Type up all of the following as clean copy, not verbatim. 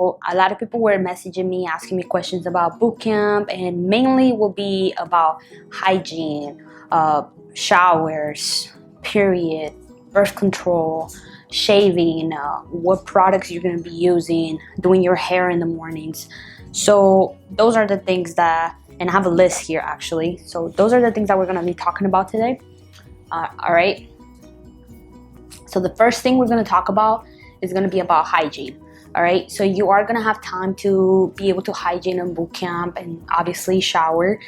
So a lot of people were messaging me, asking me questions about boot camp, and mainly will be about hygiene, showers, period, birth control, shaving, what products you're going to be using, doing your hair in the mornings. So those are the things that, and I have a list here actually. So those are the things that we're going to be talking about today. All right. So the first thing we're going to talk about is going to be about hygiene. All right. So you are going to have time to be able to hygiene in boot camp and obviously shower.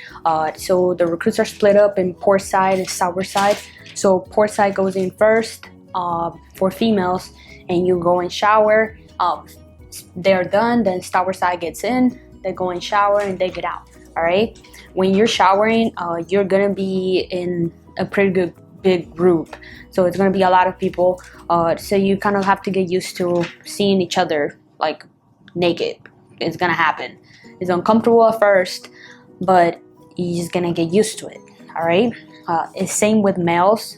So the recruits are split up in port side and sour side. So port side goes in first for females, and you go and shower. They're done, then sour side gets in, they go and shower, and they get out. All right. When you're showering, you're going to be in a pretty good big group, so it's going to be a lot of people, so you kind of have to get used to seeing each other like naked. It's going to happen. It's uncomfortable at first, but you're just going to get used to it. All right. It's same with males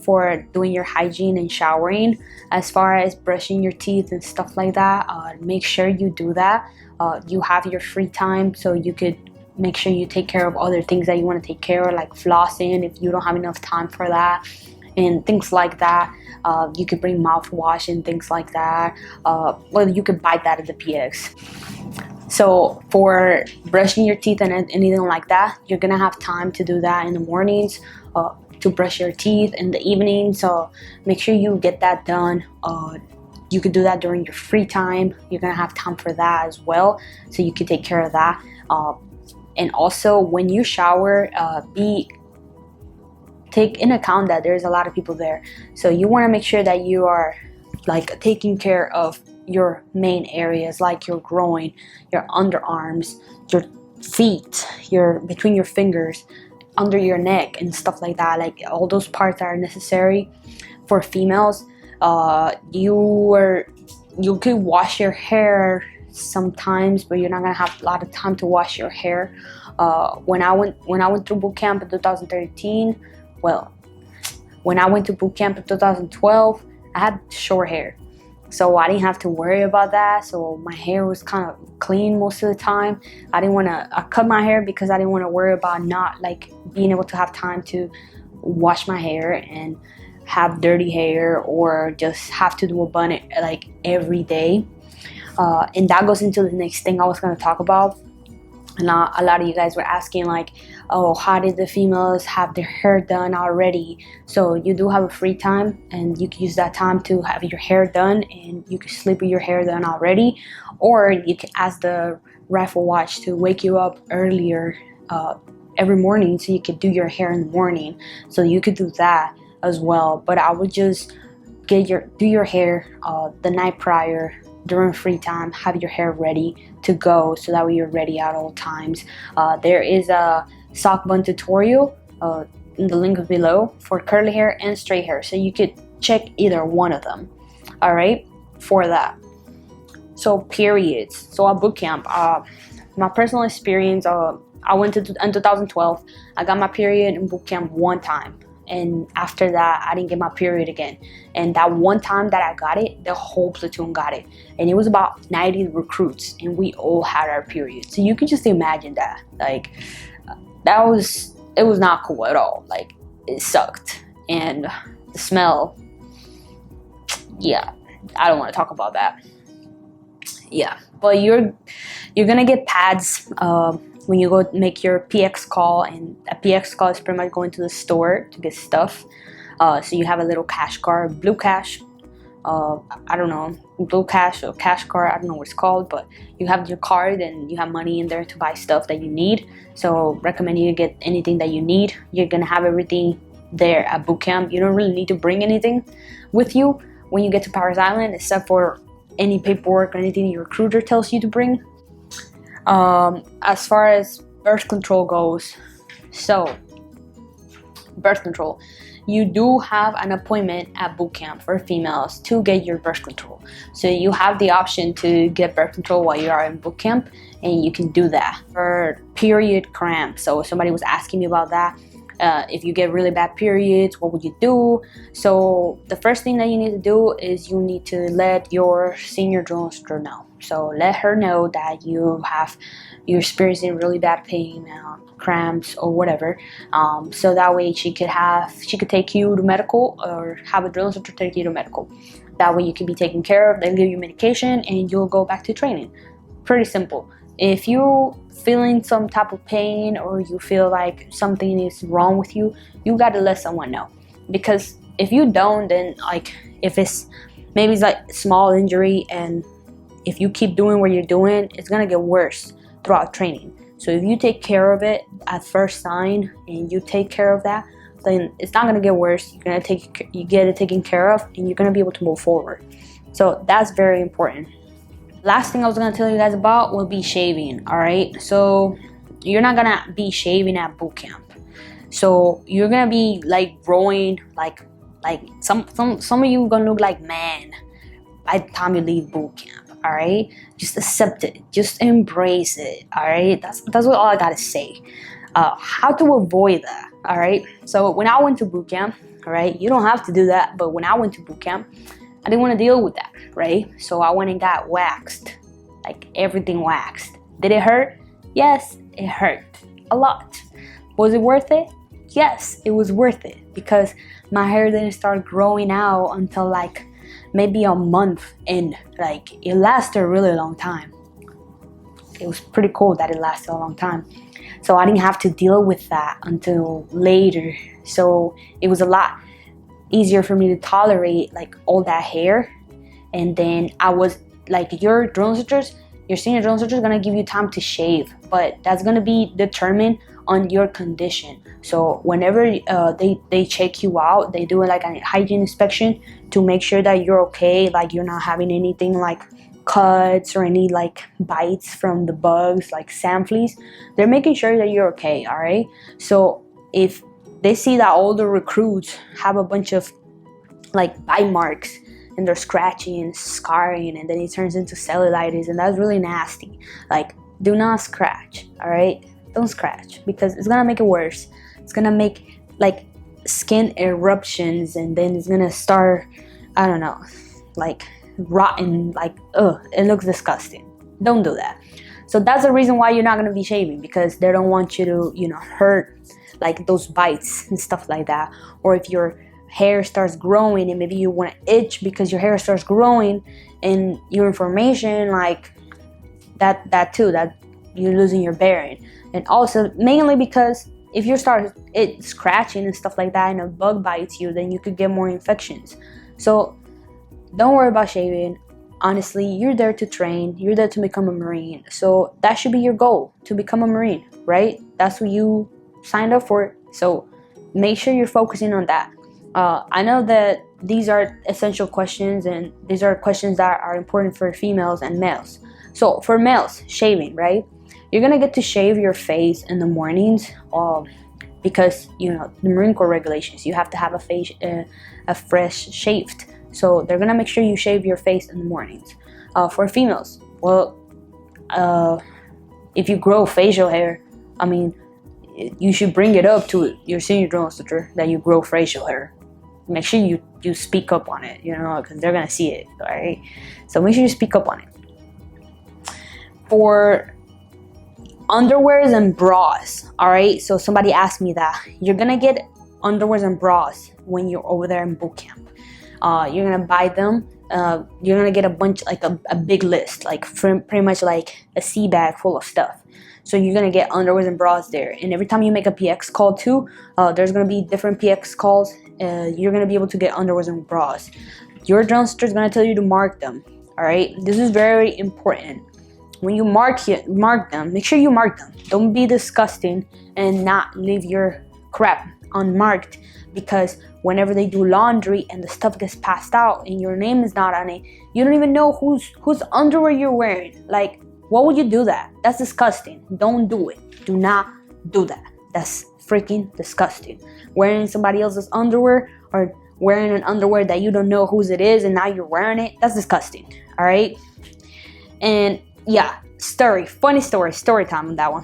for doing your hygiene and showering. As far as brushing your teeth and stuff like that, make sure you do that. You have your free time, so you could make sure you take care of other things that you want to take care of, like flossing if you don't have enough time for that, and things like that. You could bring mouthwash and things like that. Well, you could buy that at the PX. So for brushing your teeth and anything like that, you're gonna have time to do that in the mornings, to brush your teeth in the evening. So make sure you get that done. You could do that during your free time. You're gonna have time for that as well, so you can take care of that. And also when you shower, take in account that there's a lot of people there. So you want to make sure that you are like taking care of your main areas, like your groin, your underarms, your feet, your between your fingers, under your neck and stuff like that. Like all those parts are necessary. For females, you could wash your hair sometimes, but you're not gonna have a lot of time to wash your hair. When I went through boot camp in 2013, well, when I went to boot camp in 2012, I had short hair, so I didn't have to worry about that. So my hair was kind of clean most of the time. I cut my hair because I didn't want to worry about not like being able to have time to wash my hair and have dirty hair, or just have to do a bun like every day. And that goes into the next thing I was going to talk about. And a lot of you guys were asking like, oh, how did the females have their hair done already? So you do have a free time, and you can use that time to have your hair done, and you can sleep with your hair done already, or you can ask the rifle watch to wake you up earlier every morning, so you could do your hair in the morning. So you could do that as well. But I would just do your hair the night prior during free time. Have your hair ready to go, so that way you're ready at all times. There is a sock bun tutorial in the link below for curly hair and straight hair, so you could check either one of them. All right, for that. So periods. So at boot camp, my personal experience, I went in 2012. I got my period in boot camp one time, and after that I didn't get my period again. And that one time that I got it, the whole platoon got it, and it was about 90 recruits, and we all had our period. So you can just imagine that. Like it was not cool at all. Like it sucked, and the smell, yeah, I don't want to talk about that. Yeah, but you're gonna get pads when you go make your PX call, and a PX call is pretty much going to the store to get stuff. So you have a little cash card, blue cash, I don't know, blue cash or cash card, I don't know what it's called, but you have your card and you have money in there to buy stuff that you need. So recommend you get anything that you need. You're gonna have everything there at boot camp. You don't really need to bring anything with you when you get to Paris Island, except for any paperwork or anything your recruiter tells you to bring. As far as birth control goes, so birth control, you do have an appointment at boot camp for females to get your birth control. So you have the option to get birth control while you are in boot camp, and you can do that. For period cramps, so somebody was asking me about that. If you get really bad periods, what would you do? So the first thing that you need to do is you need to let your senior drill instructor know. So let her know that you're experiencing really bad pain, cramps or whatever, so that way she could take you to medical, or have a drill instructor take you to medical. That way you can be taken care of, they'll give you medication, and you'll go back to training. Pretty simple. If you're feeling some type of pain, or you feel like something is wrong with you, you gotta let someone know. Because if you don't, then like, if it's maybe it's like small injury, and if you keep doing what you're doing, it's gonna get worse throughout training. So if you take care of it at first sign, and you take care of that, then it's not gonna get worse. You get it taken care of, and you're gonna be able to move forward. So that's very important. Last thing I was gonna tell you guys about will be shaving. All right, so you're not gonna be shaving at boot camp. So you're gonna be like growing, like some of you gonna look like man by the time you leave boot camp. All right, just accept it, just embrace it. All right, that's what all I gotta say. How to avoid that. All right, so when I went to boot camp, all right, you don't have to do that, but when I went to boot camp, I didn't want to deal with that, right? So I went and got waxed, like everything waxed. Did it hurt? Yes, it hurt a lot. Was it worth it? Yes, it was worth it, because my hair didn't start growing out until like maybe a month in. Like, it lasted a really long time. It was pretty cool that it lasted a long time. So I didn't have to deal with that until later. So it was a lot easier for me to tolerate like all that hair. And then I was like, your senior drill instructor is gonna give you time to shave, but that's gonna be determined on your condition. So whenever they check you out, they do like a hygiene inspection to make sure that you're okay, like you're not having anything like cuts or any like bites from the bugs, like sand fleas. They're making sure that you're okay. All right, so if they see that all the recruits have a bunch of like bite marks, and they're scratching and scarring, and then it turns into cellulitis, and that's really nasty. Like, do not scratch. All right, don't scratch, because it's gonna make it worse. It's gonna make like skin eruptions, and then it's gonna start, I don't know, like rotten, like, it looks disgusting. Don't do that. So that's the reason why you're not gonna be shaving, because they don't want you to, you know, hurt like those bites and stuff like that. Or if your hair starts growing and maybe you want to itch because your hair starts growing, and your information like that too, that you're losing your bearing. And also mainly because if you start scratching and stuff like that, and a bug bites you, then you could get more infections. So don't worry about shaving. Honestly, you're there to train, you're there to become a Marine. So that should be your goal, to become a Marine, right? That's what you signed up for. So make sure you're focusing on that. I know that these are essential questions, and these are questions that are important for females and males. So for males, shaving, right? You're gonna get to shave your face in the mornings, because you know the Marine Corps regulations. You have to have a fresh shaved. So they're gonna make sure you shave your face in the mornings. For females, well, if you grow facial hair, I mean, you should bring it up to your senior drill instructor that you grow facial hair. Make sure you speak up on it, you know, because they're gonna see it, all right? So make sure you speak up on it. For underwears and bras, all right? So somebody asked me that. You're gonna get underwears and bras when you're over there in boot camp. You're gonna buy them. You're gonna get a bunch, like a big list, like pretty much like a sea bag full of stuff. So you're gonna get underwears and bras there. And every time you make a PX call too, there's gonna be different PX calls. You're gonna be able to get underwears and bras. Your drill instructor is gonna tell you to mark them. All right, this is very important. When you mark them, make sure you mark them. Don't be disgusting and not leave your crap unmarked, because whenever they do laundry and the stuff gets passed out and your name is not on it, you don't even know whose underwear you're wearing. Like, what would you do that? That's disgusting. Don't do it. Do not do that. That's freaking disgusting. Wearing somebody else's underwear, or wearing an underwear that you don't know whose it is and now you're wearing it, that's disgusting. All right. And yeah, funny story time on that one.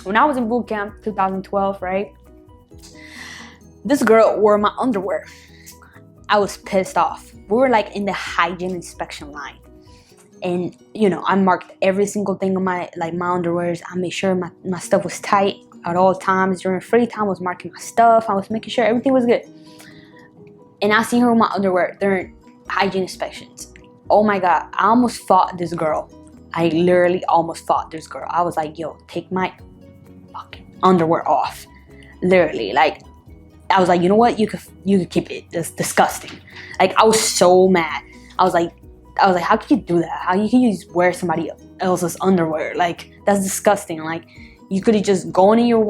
When I was in boot camp 2012, right, this girl wore my underwear. I was pissed off. We were like in the hygiene inspection line, And you know, I marked every single thing on my my underwears. I made sure my stuff was tight at all times. During free time, I was marking my stuff. I was making sure everything was good. And I seen her with my underwear during hygiene inspections. Oh my god, I almost fought this girl. I literally almost fought this girl. I was like, yo, take my fucking underwear off. Literally, like, I was like, you know what, you could keep it. It's disgusting. Like, I was so mad. I was like, how could you do that? How can you just wear somebody else's underwear? Like, that's disgusting. Like, you could have just gone in your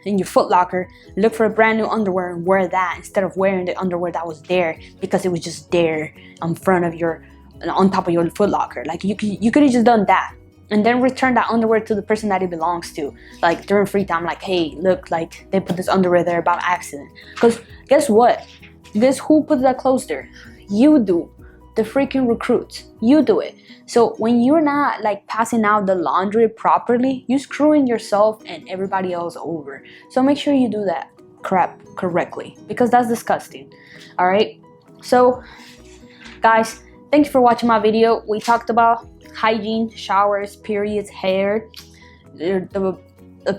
in your Foot Locker, look for a brand new underwear and wear that instead of wearing the underwear that was there because it was just there on top of your Foot Locker. Like, you could have just done that and then return that underwear to the person that it belongs to. Like, during free time, like, hey, look, like, they put this underwear there by accident. Because guess what? Guess who put that clothes there? You do. The freaking recruits. You do it. So when you're not like passing out the laundry properly, you're screwing yourself and everybody else over. So make sure you do that crap correctly, because that's disgusting. All right. So guys, thank you for watching my video. We talked about hygiene, showers, periods, hair, the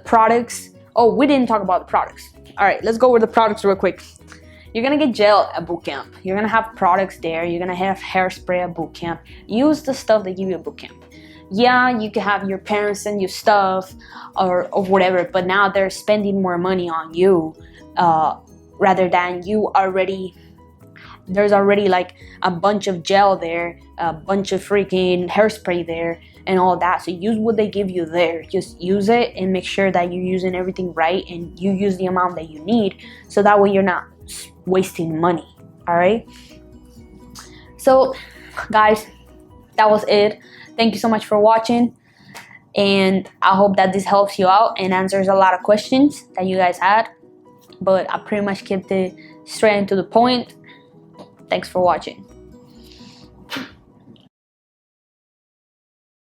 products. Oh, we didn't talk about the products. All right, let's go over the products real quick. You're gonna get gel at boot camp. You're gonna have products there. You're gonna have hairspray at boot camp. Use the stuff they give you at boot camp. Yeah, you can have your parents send you stuff or whatever, but now they're spending more money on you rather than you already. There's already like a bunch of gel there, a bunch of freaking hairspray there, and all that. So use what they give you there. Just use it and make sure that you're using everything right and you use the amount that you need, so that way you're not wasting money. All right. So guys, that was it. Thank you so much for watching, and I hope that this helps you out and answers a lot of questions that you guys had, but I pretty much kept it straight and to the point. Thanks for watching.